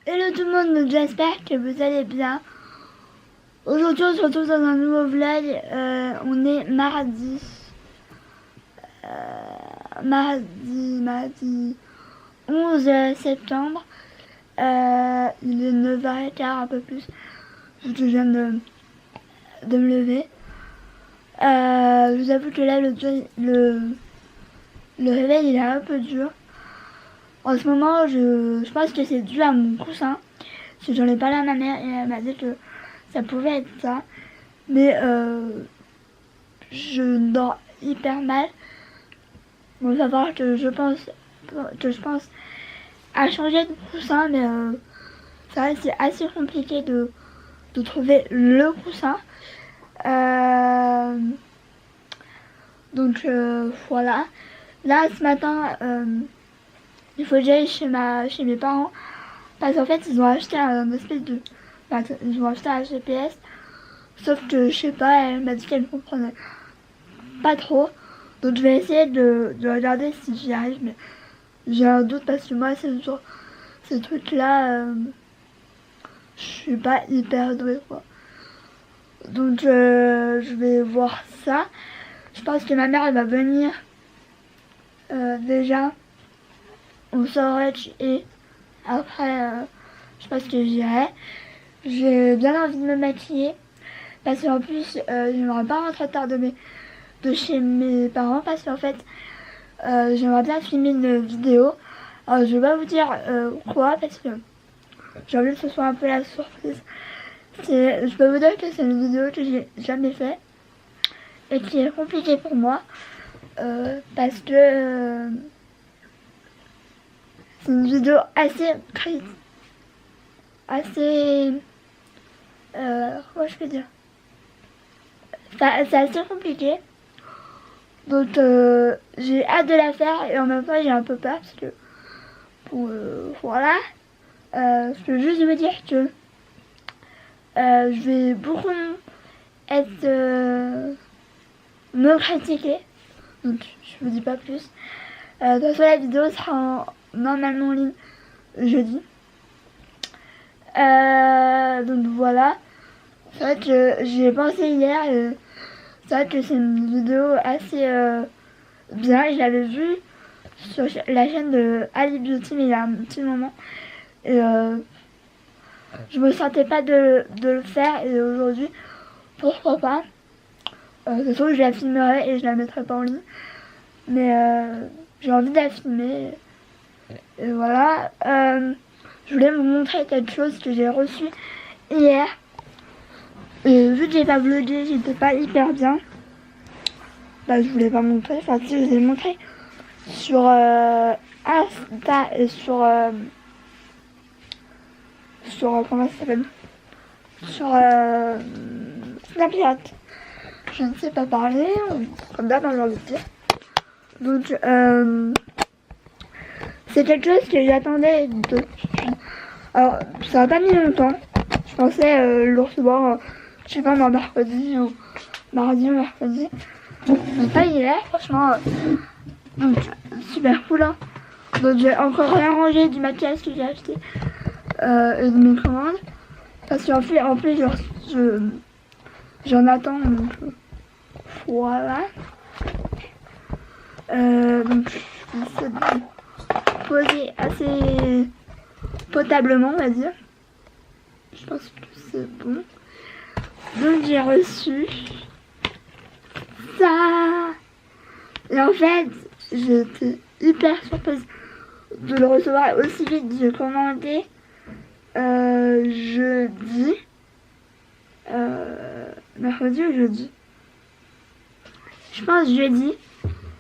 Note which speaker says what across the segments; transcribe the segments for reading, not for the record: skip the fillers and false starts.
Speaker 1: Hello tout le monde, j'espère que vous allez bien. Aujourd'hui on se retrouve dans un nouveau vlog. On est mardi 11 septembre. Il est 9h15, un peu plus. Je viens de me lever. Je vous avoue que là le réveil il est un peu dur. En ce moment, je pense que c'est dû à mon coussin. Parce que j'en ai parlé à ma mère et elle m'a dit que ça pouvait être ça. Mais je dors hyper mal. Bon, il va falloir que je pense à changer de coussin. Mais ça c'est assez compliqué de trouver le coussin. Donc voilà. Là, ce matin... il faut que j'aille chez mes parents parce qu'en fait ils ont acheté un espèce de... ils ont acheté un GPS, sauf que je sais pas, elle m'a dit qu'elle ne comprenait pas trop, donc je vais essayer de regarder si j'y arrive, mais j'ai un doute parce que moi ces trucs là je suis pas hyper douée quoi, donc je vais voir ça. Je pense que ma mère elle va venir déjà au storage et après je pense que j'irai. J'ai bien envie de me maquiller parce qu'en plus j'aimerais pas rentrer tard de chez mes parents parce qu'en fait j'aimerais bien filmer une vidéo. Alors je vais pas vous dire quoi parce que j'ai envie que ce soit un peu la surprise. Je peux vous dire que c'est une vidéo que j'ai jamais fait et qui est compliquée pour moi parce que c'est une vidéo assez comment je peux dire, c'est assez compliqué, donc j'ai hâte de la faire et en même temps j'ai un peu peur parce que voilà. Je peux juste vous dire que je vais beaucoup être me critiquer, donc je vous dis pas plus. De toute façon la vidéo sera normalement en ligne jeudi. Donc voilà. C'est vrai que j'y ai pensé hier et c'est vrai que c'est une vidéo assez bien. Je l'avais vue sur la chaîne de Ali Beauty mais il y a un petit moment. Et je me sentais pas de le faire et aujourd'hui, pourquoi pas. De toute façon je la filmerai et je la mettrai pas en ligne. Mais j'ai envie de la filmer. Et voilà. Je voulais vous montrer quelque chose que j'ai reçu hier. Et vu que j'ai pas vlogué, j'étais pas hyper bien. Bah je voulais pas montrer. Enfin si, je vous ai montré sur Insta et sur comment ça s'appelle, sur Snapchat. Je ne sais pas parler, comme d'hab, j'ai envie de dire. Donc c'est quelque chose que j'attendais depuis. Alors ça a pas mis longtemps. Je pensais le recevoir, je sais pas, mercredi ou mardi ou mercredi. Mais ça il est, franchement. Donc super cool hein. Donc j'ai encore rien rangé du maquillage que j'ai acheté et de mes commandes. Parce qu'en plus j'en attends, donc voilà. Donc je vais essayer de poser assez potablement on va dire. Je pense que c'est bon. Donc j'ai reçu ça. Et en fait j'étais hyper surprise de le recevoir aussi vite. J'ai commandé jeudi, mercredi ou jeudi, je pense jeudi,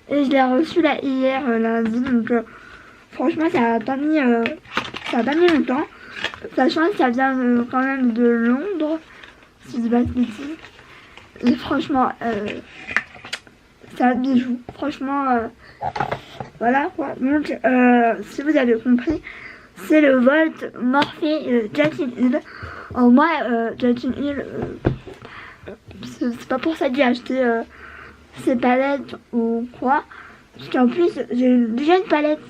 Speaker 1: et je l'ai reçu là hier lundi. Donc franchement ça a pas mis longtemps, sachant que ça vient quand même de Londres si je dis pas de bêtises. Et franchement c'est un bijou, franchement voilà quoi. Donc si vous avez compris, c'est le Volt Morphe Jatin Hill. Alors moi Jatin Hill c'est pas pour ça que j'ai acheté ces palettes ou quoi, parce qu'en plus j'ai déjà une palette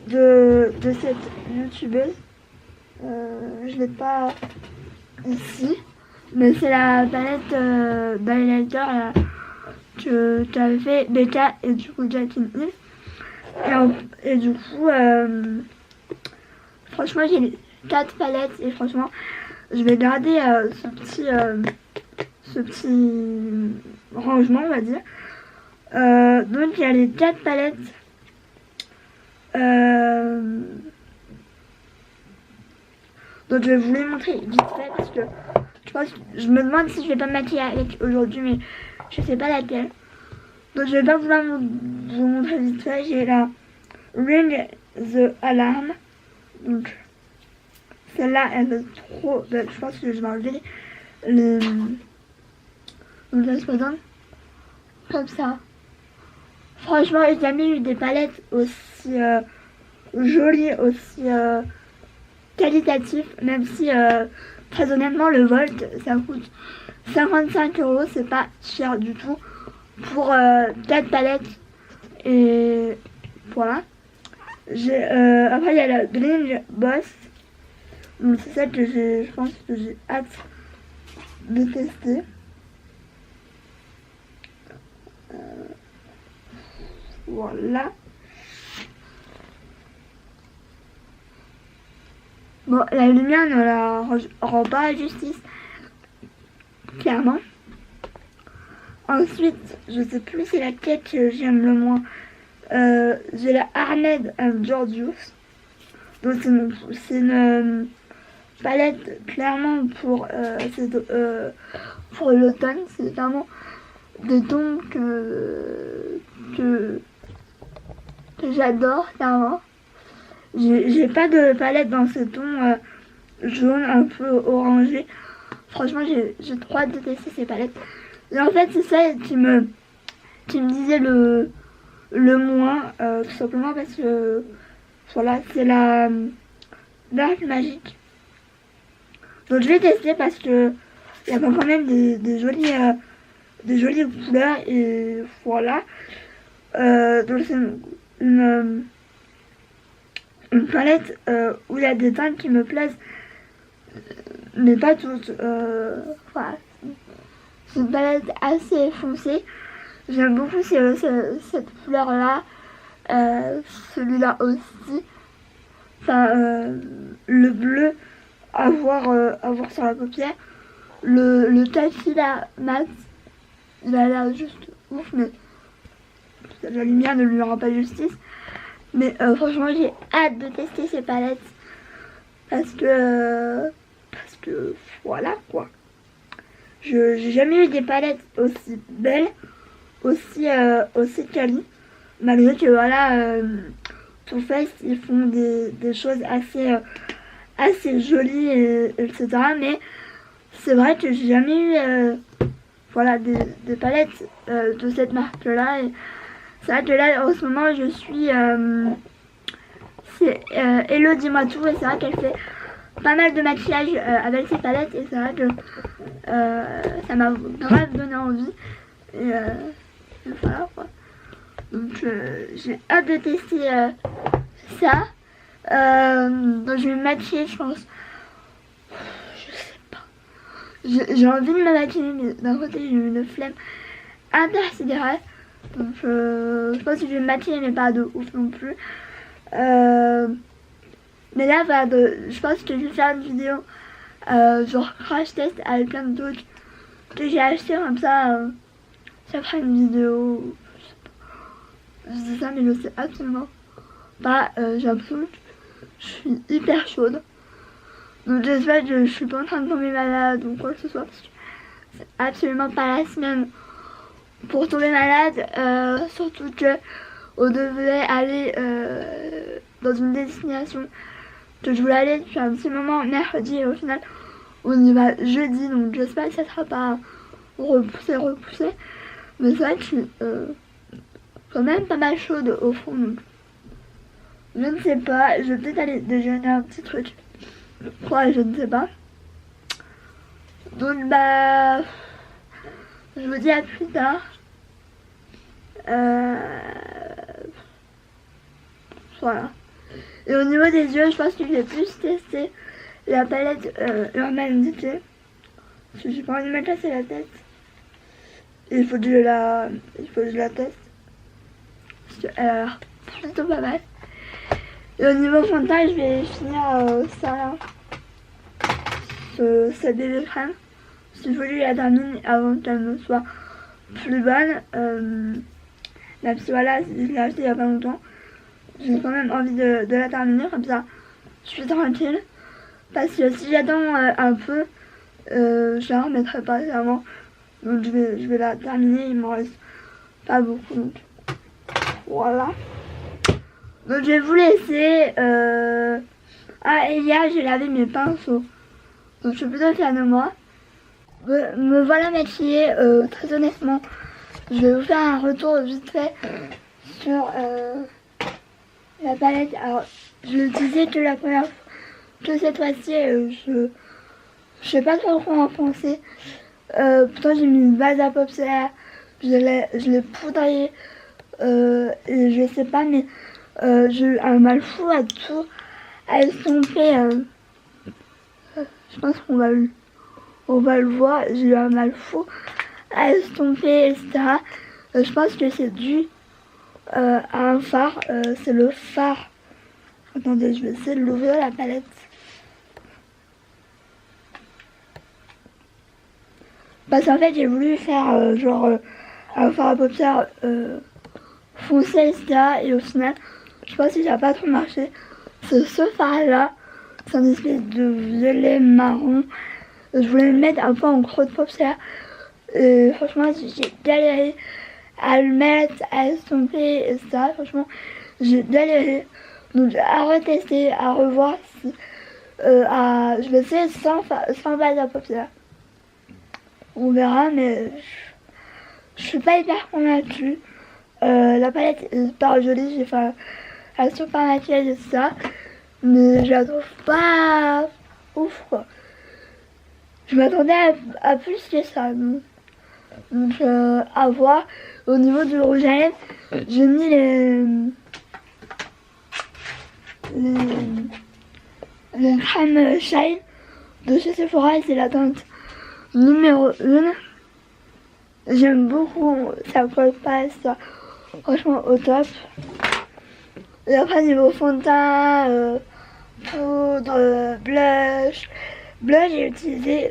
Speaker 1: de cette youtubeuse Je l'ai pas ici, mais c'est la palette d'highlighter là, que tu avais fait Becca et du coup Jacqueline Hill. Et du coup, franchement, j'ai 4 palettes et franchement, je vais garder ce petit rangement, on va dire. Donc, il y a les 4 palettes. Donc, je vais vous les montrer vite fait parce que je me demande si je vais pas me maquiller avec aujourd'hui, mais je sais pas laquelle. Donc, je vais pas vouloir vous montrer vite fait. J'ai la Ring the Alarm. Donc, celle-là, elle est trop belle. Je pense que je vais enlever les... Donc, ça se présente comme ça. Franchement, j'ai jamais eu des palettes aussi jolies, aussi qualitatives. Même si, très honnêtement, le Volt, ça coûte 55 €. C'est pas cher du tout pour 4 palettes. Et voilà. Après, il y a la Green Boss. Donc, c'est celle que je pense que j'ai hâte de tester. Voilà. Bon, la lumière ne la rend pas justice, clairement. Ensuite, je sais plus c'est laquelle que j'aime le moins. J'ai la Arned and Georgius. Donc c'est une palette clairement pour l'automne. C'est vraiment des tons que j'adore clairement. J'ai pas de palette dans ce ton jaune un peu orangé. Franchement, j'ai trop hâte de tester ces palettes. Et en fait, c'est ça qui me disait le moins, tout simplement parce que voilà, c'est la Dark Magic. Donc je vais tester parce que il y a quand même des jolies couleurs et voilà. Donc c'est une palette où il y a des teintes qui me plaisent, mais pas toutes. Voilà. C'est une palette assez foncée. J'aime beaucoup cette couleur là, celui-là aussi. Enfin, le bleu à voir sur la paupière. Le tachi là, mat, il a l'air juste ouf, mais la lumière ne lui rend pas justice. Mais franchement, j'ai hâte de tester ces palettes parce que voilà quoi. J'ai jamais eu des palettes aussi belles, aussi quali, malgré que voilà, Too Faced ils font des choses assez jolies etc. Mais c'est vrai que j'ai jamais eu voilà des palettes de cette marque là. Et c'est vrai que là en ce moment je suis c'est Hello Dis-moi tout, et c'est vrai qu'elle fait pas mal de maquillage avec ces palettes, et c'est vrai que ça m'a grave donné envie, et voilà quoi. Donc j'ai hâte de tester ça. Donc je vais me maquiller, je pense. Je sais pas, j'ai envie de me maquiller, mais d'un côté j'ai une flemme intersidérale. Donc je pense que je vais me maquiller, mais pas de ouf non plus. Mais là, voilà, je pense que je vais faire une vidéo genre crash test avec plein de trucs que j'ai acheté comme ça. Ça fera une vidéo. Je dis ça, mais je sais absolument pas. J'ai l'impression que je suis hyper chaude. Donc j'espère que je suis pas en train de tomber malade ou quoi que ce soit, parce que c'est absolument pas la semaine pour tomber malade. Surtout que on devait aller dans une destination que je voulais aller depuis un petit moment mercredi, et au final on y va jeudi, donc j'espère que ça sera pas repoussé, mais c'est vrai que je suis quand même pas mal chaude au fond, donc je ne sais pas, je vais peut-être aller déjeuner un petit truc, je ne sais pas. Donc bah je vous dis à plus tard. Voilà. Et au niveau des yeux, je pense que je vais plus tester la palette Urbanité. Parce que j'ai pas envie de me casser la tête. Et il faut que je la teste. Parce qu'elle a l'air plutôt pas mal. Et au niveau fond de teint, je vais finir ça là. Cette bébé crème. Parce qu'il faut que je la termine avant qu'elle ne soit plus bonne. Même si voilà, je l'ai acheté il y a pas longtemps. J'ai quand même envie de la terminer, comme ça je suis tranquille. Parce que si j'attends un peu, je la remettrai pas vraiment. Donc je vais la terminer, il m'en reste pas beaucoup. Donc voilà. Donc je vais vous laisser. Ah, et hier j'ai lavé mes pinceaux. Donc je suis plutôt fière de moi. Me voilà maquillée, très honnêtement. Je vais vous faire un retour vite fait sur la palette. Alors, je le disais que la première fois, que cette fois-ci, je sais pas trop quoi en penser. Pourtant, j'ai mis une base à paupières, je l'ai poudrée, et je sais pas, mais j'ai eu un mal fou à tout, à estomper. Je pense qu'on va le voir. J'ai eu un mal fou à estomper, etc. Je pense que c'est dû à un fard. C'est le fard. Attendez, je vais essayer de l'ouvrir la palette. Parce qu'en fait, j'ai voulu faire genre un fard à paupières foncé, etc. Et au final, je pense que ça n'a pas trop marché. C'est ce fard là. C'est un espèce de violet marron. Je voulais le mettre un peu en creux de paupières. Et franchement, j'ai galéré à le mettre, à estomper, etc. Franchement, j'ai galéré. Donc, à retester, à revoir. Si, je vais essayer sans base à paupières. On verra, mais je suis pas hyper convaincue. La palette est super jolie. J'ai fait un super maquillage et tout ça. Mais je la trouve pas ouf, quoi. Je m'attendais à plus que ça. Donc à voir. Au niveau du rouge à lèvres, j'ai mis les crèmes Shine de chez Sephora et c'est la teinte numéro 1. J'aime beaucoup, ça colle pas, ça. Franchement au top. Et après niveau fond de teint, poudre, blush, j'ai utilisé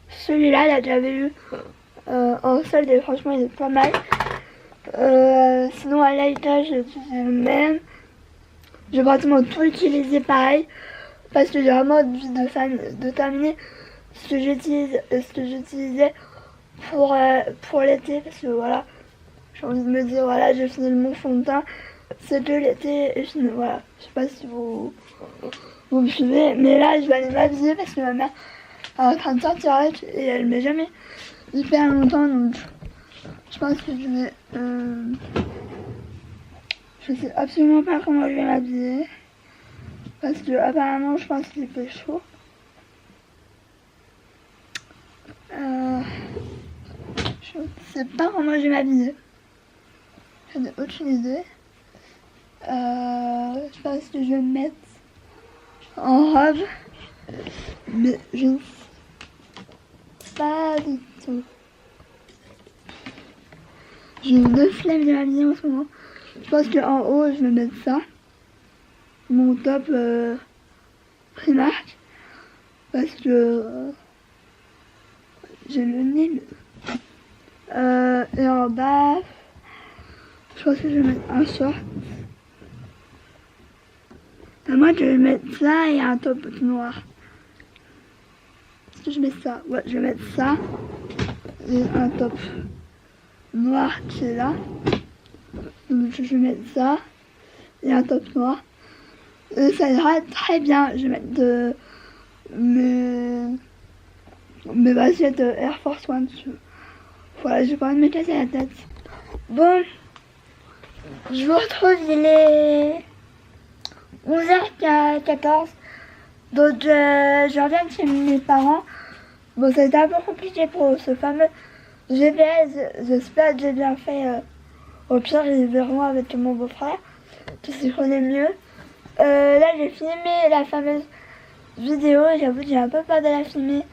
Speaker 1: celui-là, là j'avais eu en solde et franchement il est pas mal. Sinon à lighter j'ai utilisé le même. J'ai pratiquement tout utilisé pareil parce que j'ai vraiment envie de terminer ce que j'utilisais pour l'été parce que voilà, j'ai envie de me dire voilà, j'ai fini mon fond de teint, c'est que l'été et fini, voilà. Je sais pas si vous me suivez, mais là je vais aller m'habiller parce que ma mère est en train de sortir avec et elle met jamais hyper longtemps, donc je pense que je vais je sais absolument pas comment je vais m'habiller parce que apparemment je pense qu'il fait chaud. Je sais pas comment je vais m'habiller. J'en ai aucune idée. Je pense que je vais me mettre en robe, mais je ne sais pas du tout. J'ai une flemme de m'habiller en ce moment. Je pense qu'en haut je vais mettre ça, mon top Primark, parce que j'ai le nez. Et en bas, je pense que je vais mettre un short. Moi je vais mettre ça et un top noir. Est-ce que je mets ça? Ouais, je vais mettre ça et un top noir qui est là. Donc je vais mettre ça et un top noir. Et ça ira très bien. Je vais mettre mes baskets Air Force One dessus. Voilà, j'ai pas envie de me casser la tête. Bon, je vous retrouve, il est 11h14. Donc je reviens de chez mes parents. Bon, ça a été un peu compliqué pour ce fameux GPS. J'espère que j'ai bien fait. Au pire, ils verront avec mon beau-frère. tu s'y connais mieux. Là j'ai filmé la fameuse vidéo, j'avoue j'ai un peu peur de la filmer.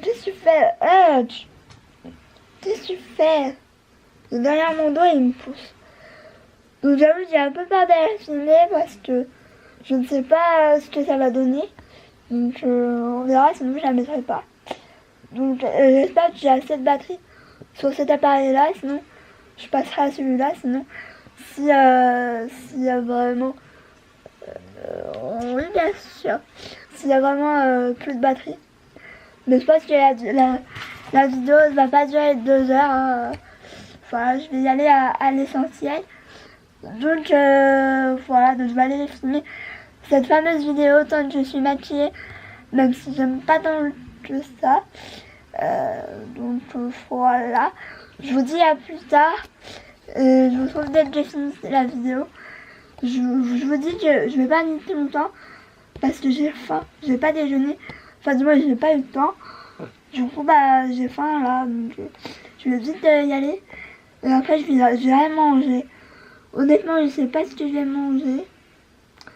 Speaker 1: Qu'est-ce que tu fais? Qu'est-ce que tu fais? Derrière mon dos il me pousse. Donc j'avoue j'ai un peu peur de la filmer parce que je ne sais pas ce que ça va donner. Donc on verra, sinon je la mettrai pas. Donc j'espère que j'ai assez de batterie sur cet appareil là, sinon je passerai à celui-là, sinon s'il y a vraiment oui bien sûr, s'il y a vraiment plus de batterie. Mais je pense que la vidéo ne va pas durer 2 heures, hein. Voilà, je vais y aller à l'essentiel. Donc voilà, donc je vais aller filmer cette fameuse vidéo tant que je suis maquillée, même si j'aime pas tant que ça. Donc voilà, je vous dis à plus tard. Je vous retrouve dès que j'ai fini la vidéo. Je vous dis que je vais pas rester longtemps parce que j'ai faim, j'ai pas déjeuné. Enfin du moins j'ai pas eu le temps. Du coup bah j'ai faim là, donc je vais vite y aller. Et après je vais rien manger. Honnêtement je sais pas ce que je vais manger.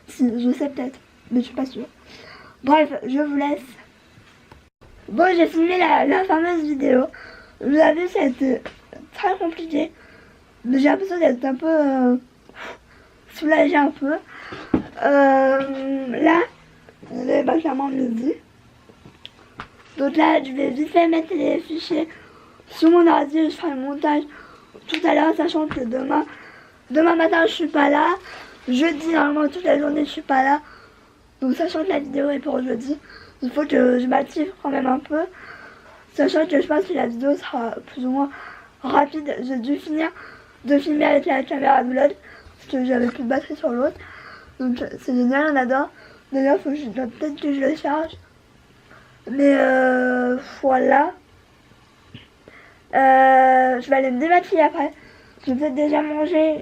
Speaker 1: Si, je sais peut-être, mais je suis pas sûre. Bref, je vous laisse. Bon, j'ai filmé la fameuse vidéo. Vous avez vu, c'est très compliqué. Mais j'ai l'impression d'être un peu soulagée un peu. Là, c'est clairement midi. Donc là, je vais vite fait mettre les fichiers sur mon ordi. Je ferai le montage tout à l'heure, sachant que demain matin, je suis pas là. Jeudi, normalement, toute la journée, je suis pas là. Donc, sachant que la vidéo est pour jeudi, il faut que je m'active quand même un peu. Sachant que je pense que la vidéo sera plus ou moins rapide. J'ai dû finir de filmer avec la caméra de vlog parce que j'avais plus de batterie sur l'autre. Donc c'est génial, on adore. D'ailleurs, peut-être que je le charge. Mais voilà. Je vais aller me démaquiller après. Je vais peut-être déjà manger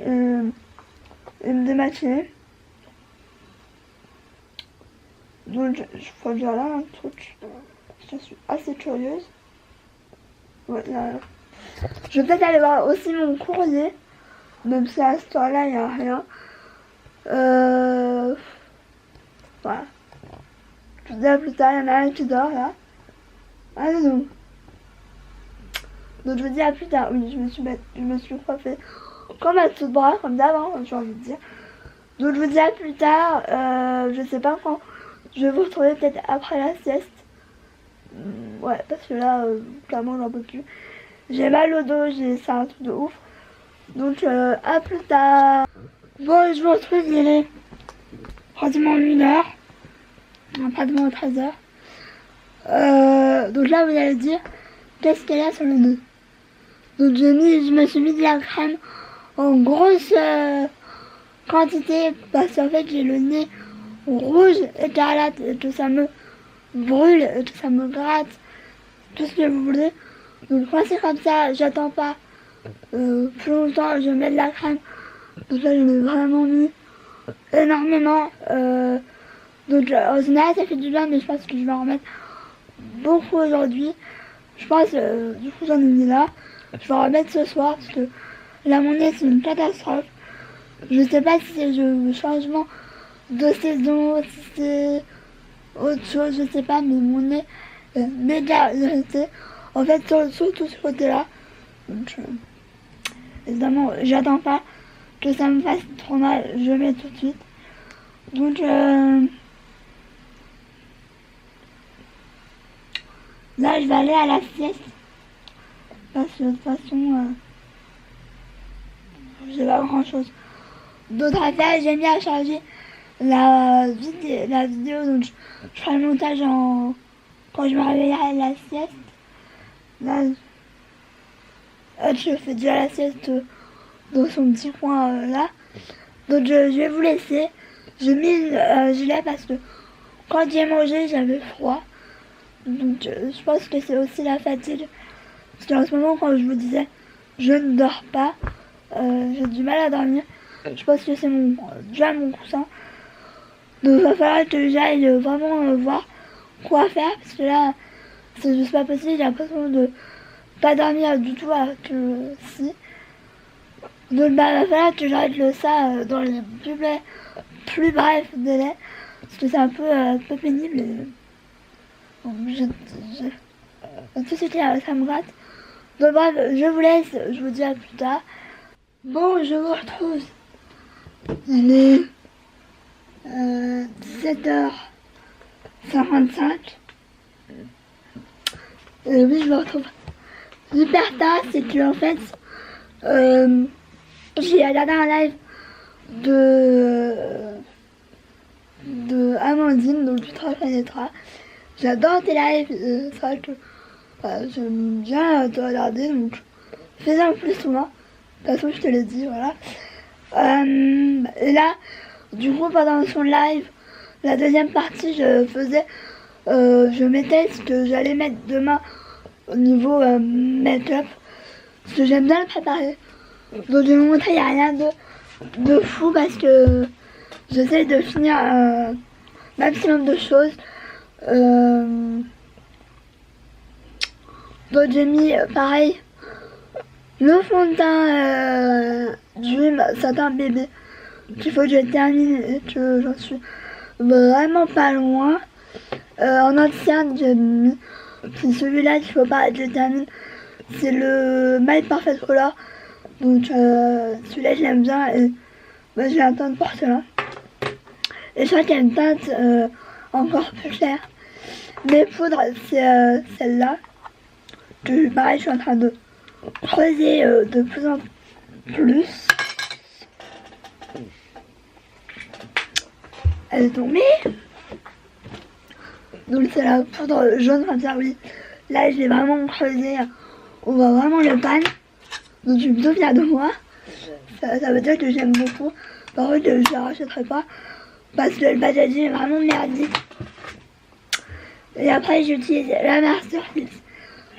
Speaker 1: et me démaquiller. Donc je crois que j'ai là un truc. Je suis assez curieuse. Voilà. Je vais peut-être aller voir aussi mon courrier. Même si à ce temps-là, il n'y a rien. Voilà. Je vous dis à plus tard, il y en a un qui dort là. Ah non. Donc je vous dis à plus tard. Oui, je me suis coiffée comme un tout bras, comme d'avant, j'ai envie de dire. Donc je vous dis à plus tard. Je sais pas quand. Je vais vous retrouver peut-être après la sieste. Ouais, parce que là, clairement, j'en peux plus. J'ai mal au dos, c'est un truc de ouf. Donc, à plus tard. Bon, je vous retrouve, il est pratiquement 1h. Pratiquement 13h. Donc là, vous allez dire, qu'est-ce qu'elle a sur le nez? Donc, je me suis mis de la crème en grosse quantité parce qu'en fait, j'ai le nez rouge, écarlate, et que ça me brûle, et que ça me gratte, tout ce que vous voulez. Donc quand c'est comme ça, j'attends pas plus longtemps, je mets de la crème. Donc là, j'en ai vraiment mis énormément. Donc en général, ça fait du bien, mais je pense que je vais en remettre beaucoup aujourd'hui. Je pense, du coup, j'en ai mis là. Je vais en remettre ce soir parce que là, mon nez, c'est une catastrophe. Je sais pas si c'est le changement de saison, si c'est autre chose, je sais pas, mais mon nez est méga irrité. En fait, surtout ce côté-là. Donc, évidemment, j'attends pas que ça me fasse trop mal, je mets tout de suite. Donc, là, je vais aller à la sieste. Parce que de toute façon, j'ai pas grand-chose d'autre à faire. J'ai mis à charger la vidéo, donc je ferai le montage quand je me réveillerai à la sieste. Là, je fais déjà la sieste dans son petit coin là. Donc je vais vous laisser. J'ai mis le gilet parce que quand j'ai mangé, j'avais froid. Donc je pense que c'est aussi la fatigue. Parce qu'en ce moment, quand je vous disais, je ne dors pas. J'ai du mal à dormir. Je pense que c'est déjà mon coussin. Donc il va falloir que j'aille vraiment voir quoi faire. Parce que là, c'est juste pas possible. J'ai l'impression de pas dormir du tout alors que si. Donc bah va falloir que j'arrête ça dans les plus brefs délais. Parce que c'est un peu pénible. Bon, tout de suite, ça me gratte. Donc bref, je vous laisse, je vous dis à plus tard. Bon, je vous retrouve. Il est 17h55. Oui, je me retrouve hyper tard. C'est que en fait, j'ai regardé un live de Amandine, donc tu te reconnaîtras. J'adore tes lives, c'est vrai que j'aime bien te regarder, donc fais-en plus souvent. De toute façon, je te l'ai dit, voilà. Et là, du coup, pendant son live, la deuxième partie, je mettais ce que j'allais mettre demain au niveau make-up. Parce que j'aime bien le préparer. Donc je vais vous montrer, il n'y a rien de fou parce que j'essaie de finir un maximum de choses. Donc j'ai mis pareil le fond de teint Dream Satin Bébé qu'il faut que je termine et que j'en suis vraiment pas loin. En ancien j'ai mis, c'est celui-là qu'il faut pas que je termine, c'est le My Perfect Color. Donc celui-là je l'aime bien et je vais attendre pour cela. Et je crois qu'il y a une teinte encore plus claire. Mes poudres c'est celle-là. Que pareil je suis en train de creuser de plus en plus. Elle est tombée. Donc c'est la poudre jaune, comme ça oui. Là je l'ai vraiment creusé. On voit vraiment le pan. Donc je suis plutôt fière de moi. Ça veut dire que j'aime beaucoup. Par contre je la rachèterai pas. Parce que le packaging est vraiment merdique. Et après j'utilise la Masterpiece.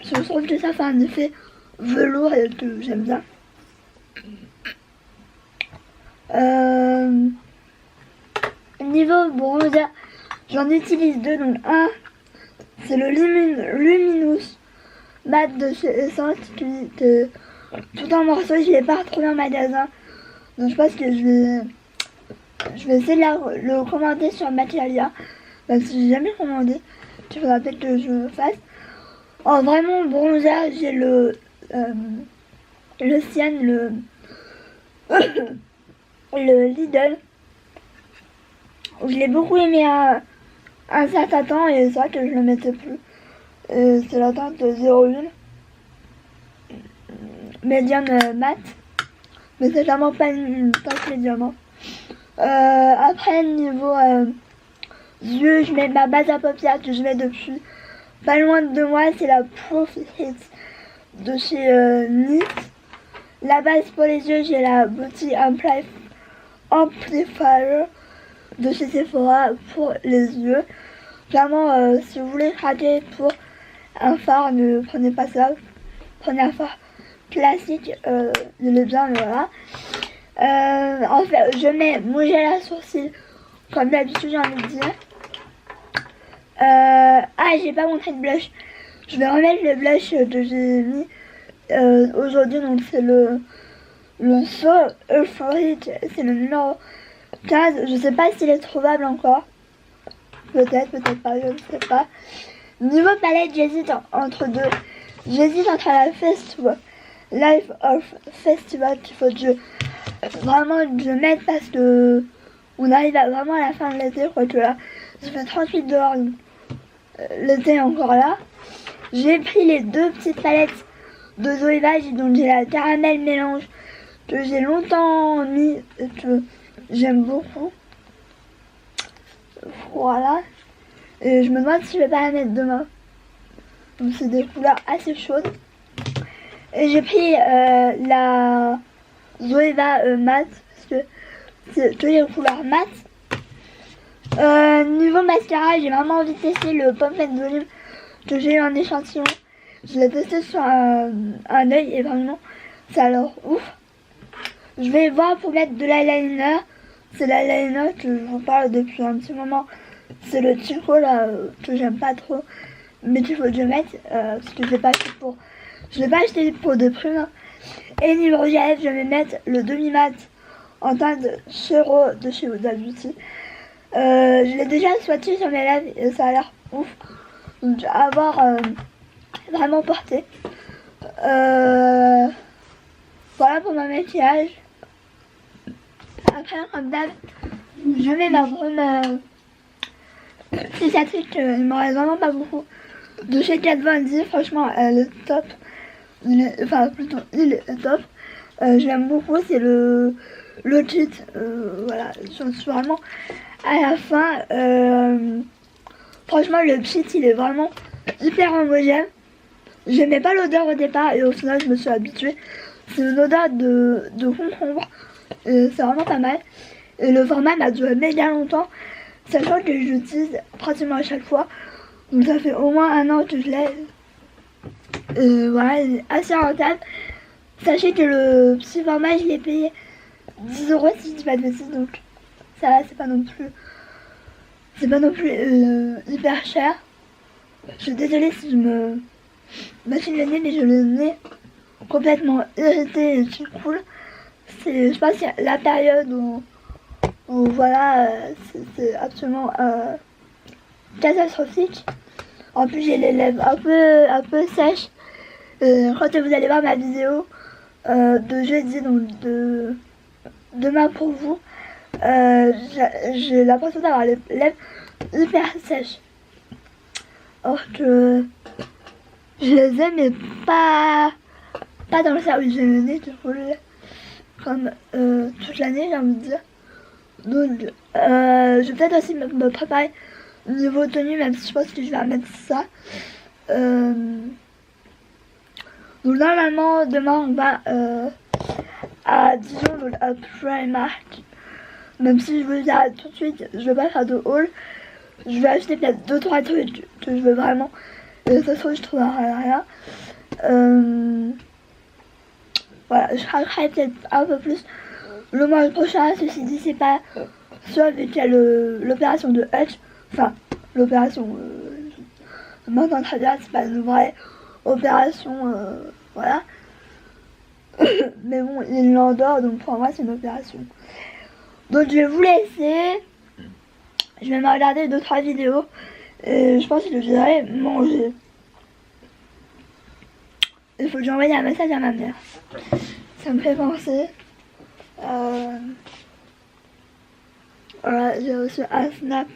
Speaker 1: Je trouve que ça fait un effet velours et que j'aime bien. Niveau bronzer, j'en utilise deux. Donc un, c'est le Luminous Matte de chez Essence qui est tout en morceaux. Je l'ai pas retrouvé en magasin. Donc je pense que je vais essayer de le commander sur Materialia. Parce que j'ai jamais commandé. Il faudra peut-être que je le fasse. En vraiment bronzer, j'ai le Cyan, le Lidl. Je l'ai beaucoup aimé à un certain temps et c'est vrai que je le mettais plus. C'est la teinte 01 médium mat, mais c'est vraiment pas une teinte médium. Hein. Après niveau yeux, je mets ma base à paupières que je mets depuis pas loin de moi, c'est la Proof Hit de chez NYX. La base pour les yeux, j'ai la Beauty Amplifier de chez Sephora pour les yeux. Clairement, si vous voulez craquer pour un phare, ne prenez pas ça. Prenez un phare classique, il est bien, voilà. En fait, je mets mon gel à sourcils, comme d'habitude, j'ai envie de dire. J'ai pas montré de blush. Je vais remettre le blush que j'ai mis aujourd'hui, donc c'est le So Euphoric, c'est le numéro 15. Je sais pas s'il est trouvable encore. Peut-être pas, je ne sais pas. Niveau palette, j'hésite entre deux. J'hésite entre la Festival, Life of Festival qu'il faut que je mette parce que on arrive vraiment à la fin de l'été, je crois que là, ça fait 38 dehors. L'été est encore là. J'ai pris les deux petites palettes de Zoeva, donc j'ai la caramel mélange que j'ai longtemps mis et que j'aime beaucoup. Voilà. Et je me demande si je vais pas la mettre demain. Donc c'est des couleurs assez chaudes. Et j'ai pris la Zoeva mat parce que c'est que les couleurs mat. Niveau mascara, j'ai vraiment envie de tester le Pommet Volume que j'ai eu en échantillon. Je l'ai testé sur un œil et vraiment ça a l'air ouf. Je vais voir pour mettre de l'eyeliner. C'est l'eyeliner que je vous parle depuis un petit moment. C'est le Chico là que j'aime pas trop. Mais qu'il faut que je mette parce que je l'ai pas acheté pour. Je l'ai pas acheté pour des prunes. Hein. Et niveau gel, je vais mettre le demi-mat en teinte Chero de chez Huda Beauty. Je l'ai déjà swatché sur mes lèvres et ça a l'air ouf. Donc à voir vraiment porté. Voilà pour mon maquillage. Après, comme d'hab, je mets ma brume cicatrice, il m'en reste vraiment pas beaucoup. De chez Kat Von D, franchement, elle est top. Enfin, plutôt, il est top. Je l'aime beaucoup, c'est le cheat. Voilà, je suis vraiment à la fin. Franchement, le cheat, il est vraiment hyper homogène. J'aimais pas l'odeur au départ et au final, je me suis habituée. C'est une odeur de concombre. C'est vraiment pas mal. Et le format m'a duré méga longtemps, sachant que j'utilise pratiquement à chaque fois. Donc ça fait au moins 1 an que je l'ai. Voilà, il est assez rentable. Sachez que le petit format, je l'ai payé 10 € si je dis pas de bêtises. Donc ça, c'est pas non plus hyper cher. Je suis désolée si je me machine le nez, mais je le nez complètement irrité et c'est cool. Je pense que c'est la période où voilà, c'est absolument catastrophique. En plus, j'ai les lèvres un peu sèches. Quand vous allez voir ma vidéo de jeudi, donc de demain pour vous, j'ai l'impression d'avoir les lèvres hyper sèches. Or que je les ai, mais pas dans le service. J'ai le nez qui roule comme toute l'année, j'ai envie de dire. Donc je vais peut-être aussi me préparer niveau tenue, même si je pense que je vais remettre ça. Donc normalement demain on va à Dijon, donc à Primark. Même si je veux dire tout de suite, je vais pas faire de haul. Je vais acheter peut-être 2-3 trucs que je veux vraiment. Et ça se trouve je trouverai rien. Voilà, je craquerai peut-être un peu plus le mois prochain. Ceci dit, c'est pas soit vu qu'il y a l'opération de Hutch. Enfin, l'opération, maintenant très bien, c'est pas une vraie opération, voilà. Mais bon, il l'endort, donc pour moi c'est une opération. Donc je vais vous laisser. Je vais me regarder 2-3 vidéos. Et je pense que je vais manger. Il faut que j'envoie un message à ma mère. Ça me fait penser. Voilà, j'ai reçu un snap.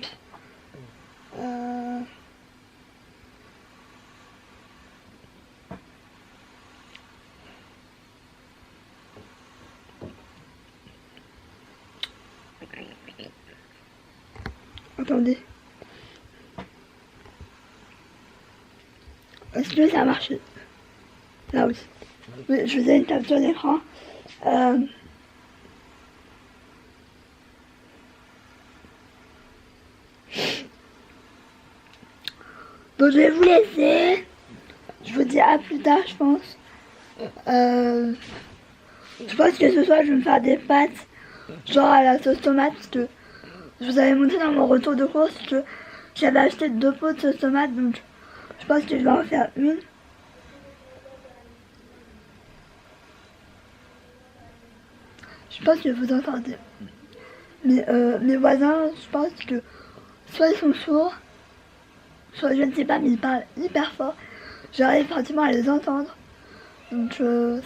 Speaker 1: Attendez. Est-ce que ça a marché? Là aussi. Oui, je faisais une capture d'écran. Donc je vais vous laisser. Je vous dis à plus tard, je pense. Je pense que ce soir je vais me faire des pâtes, genre à la sauce tomate, parce que je vous avais montré dans mon retour de course que j'avais acheté 2 pots de sauce tomate, donc je pense que je vais en faire une. Je pense que vous entendez. Mais mes voisins, je pense que soit ils sont sourds, soit je ne sais pas, mais ils parlent hyper fort. J'arrive pratiquement à les entendre. Donc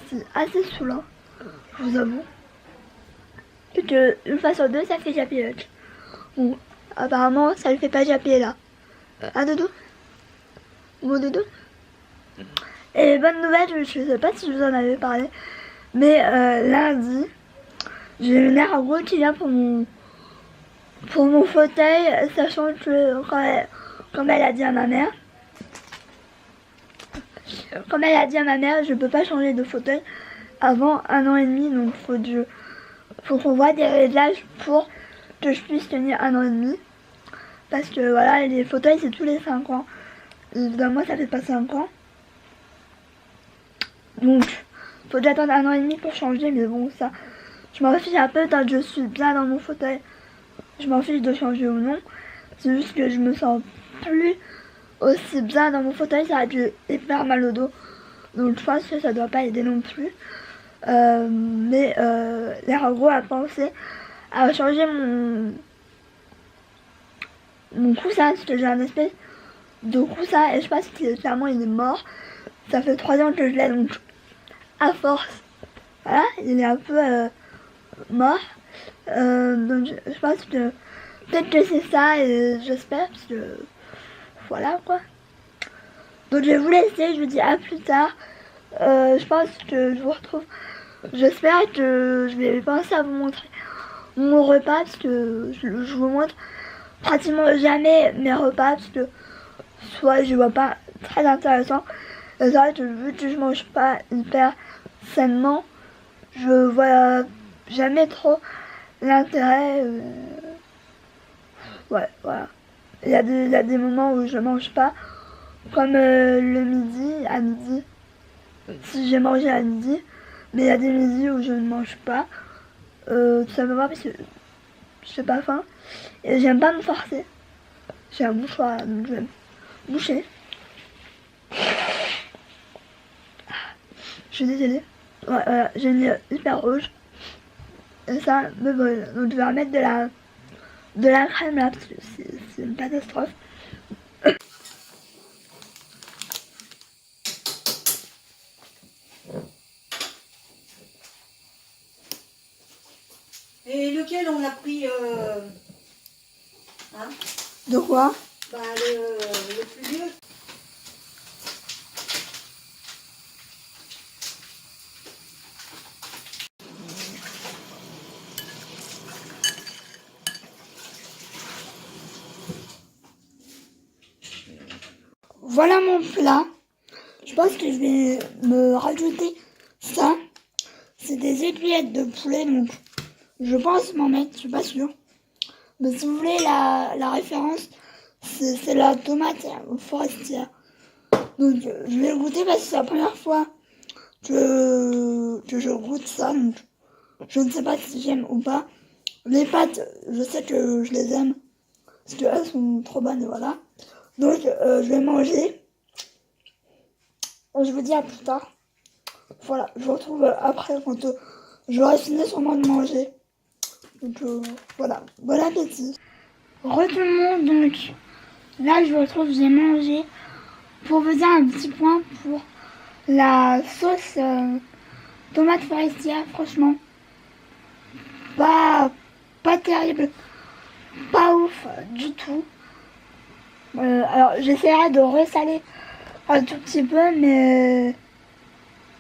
Speaker 1: c'est assez saoulant, je vous avoue. Puis que une fois sur deux, ça fait japper. Bon, apparemment, ça ne fait pas japper là. Un doudou? Mon doudou? Et bonne nouvelle, je ne sais pas si je vous en avais parlé, mais lundi, j'ai une ergo qui vient pour mon fauteuil, sachant que comme elle a dit à ma mère, je peux pas changer de fauteuil avant 1 an et demi, donc faut qu'on voit des réglages pour que je puisse tenir 1 an et demi. Parce que voilà, les fauteuils c'est tous les 5 ans. Évidemment, ça fait pas 5 ans. Donc, faut que j'attende 1 an et demi pour changer, mais bon, ça, je m'en fiche un peu tant que je suis bien dans mon fauteuil. Je m'en fiche de changer ou non. C'est juste que je me sens plus aussi bien dans mon fauteuil, ça a dû hyper mal au dos. Donc je pense que ça doit pas aider non plus. Mais l'ergot a pensé à changer mon coussin, parce que j'ai un espèce de coussin et je pense que clairement il est mort. Ça fait 3 ans que je l'ai, donc à force, voilà, il est un peu mort. Donc je pense que peut-être que c'est ça et j'espère, parce que voilà quoi. Donc je vais vous laisser, je vous dis à plus tard. Je pense que je vous retrouve. J'espère que je vais penser à vous montrer mon repas, parce que je vous montre pratiquement jamais mes repas, parce que soit je vois pas très intéressant. C'est vrai que vu que je mange pas hyper sainement, je vois jamais trop l'intérêt. Ouais, voilà. Il y a des moments où je mange pas, comme le midi, à midi, si j'ai mangé à midi, mais il y a des midis où je ne mange pas, tout simplement parce que j'ai pas faim, et j'aime pas me forcer. J'ai un mouchoir, donc je vais me boucher. Je suis désolée. Ouais, voilà, j'ai une nez hyper rouge, et ça me brûle. Donc je vais remettre de la crème là, parce que c'est une catastrophe.
Speaker 2: Et lequel on a pris hein?
Speaker 1: De quoi?
Speaker 2: Bah le plus vieux.
Speaker 1: Voilà mon plat. Je pense que je vais me rajouter ça. C'est des aiguillettes de poulet, donc je pense m'en mettre, je suis pas sûre. Mais si vous voulez la référence, c'est la tomate forestière. Donc je vais le goûter parce que c'est la première fois que je goûte ça. Donc je ne sais pas si j'aime ou pas. Les pâtes, je sais que je les aime parce qu'elles sont trop bonnes, et voilà. Donc je vais manger. Je vous dis à plus tard. Voilà, je vous retrouve après quand j'aurai fini sûrement de manger. Donc voilà, bon appétit. Re tout le monde, donc là je vous retrouve, j'ai mangé. Pour vous dire un petit point pour la sauce tomate forestière, franchement, pas terrible, pas ouf du tout. Alors j'essaierai de ressaler un tout petit peu, mais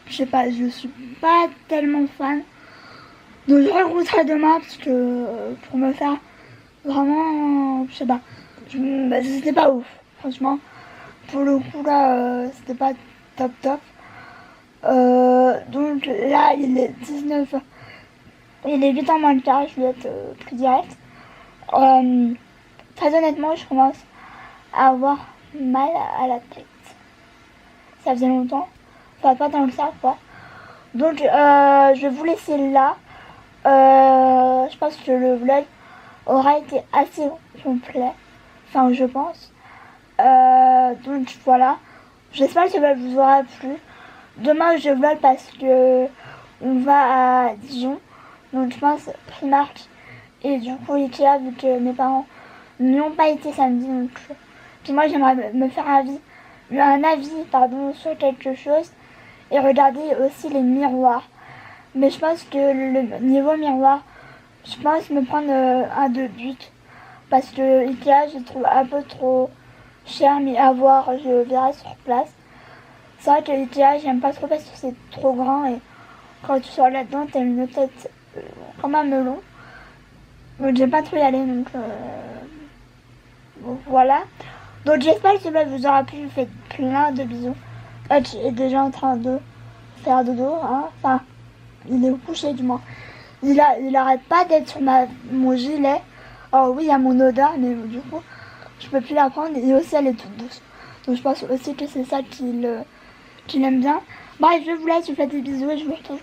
Speaker 1: je sais pas, je suis pas tellement fan. Donc je regoûterai demain parce que pour me faire vraiment, je sais pas, c'était pas ouf, franchement. Pour le coup là, c'était pas top top. Donc là il est 19h, il est 8h moins le quart, je vais être plus direct. Très honnêtement, je commence à avoir mal à la tête. Ça faisait longtemps, enfin pas tant que ça quoi. Donc je vais vous laisser là. Je pense que le vlog aura été assez complet, enfin je pense. Donc voilà, j'espère que ça vous aura plu. Demain je vlog parce que on va à Dijon, donc je pense Primark et du coup Ikea, vu que mes parents n'y ont pas été samedi. Donc puis moi j'aimerais me faire un avis sur quelque chose et regarder aussi les miroirs. Mais je pense que le niveau miroir, je pense me prendre un de but. Parce que Ikea, je trouve un peu trop cher, mais à voir, je verrai sur place. C'est vrai que Ikea, j'aime pas trop parce que c'est trop grand et quand tu sors là-dedans, t'as une tête comme un melon. Donc j'aime pas trop y aller, donc voilà. Donc j'espère que cela vous aura plu, je vous fais plein de bisous. Hutch est déjà en train de faire dodo, hein. Enfin, il est couché du moins. Il arrête pas d'être sur mon gilet. Oh oui, il y a mon odeur, mais du coup, je peux plus la prendre. Et aussi, elle est toute douce. Donc je pense aussi que c'est ça qu'il aime bien. Bref, je vous laisse, je vous fais des bisous et je vous retrouve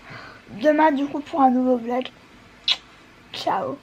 Speaker 1: demain du coup pour un nouveau vlog. Ciao.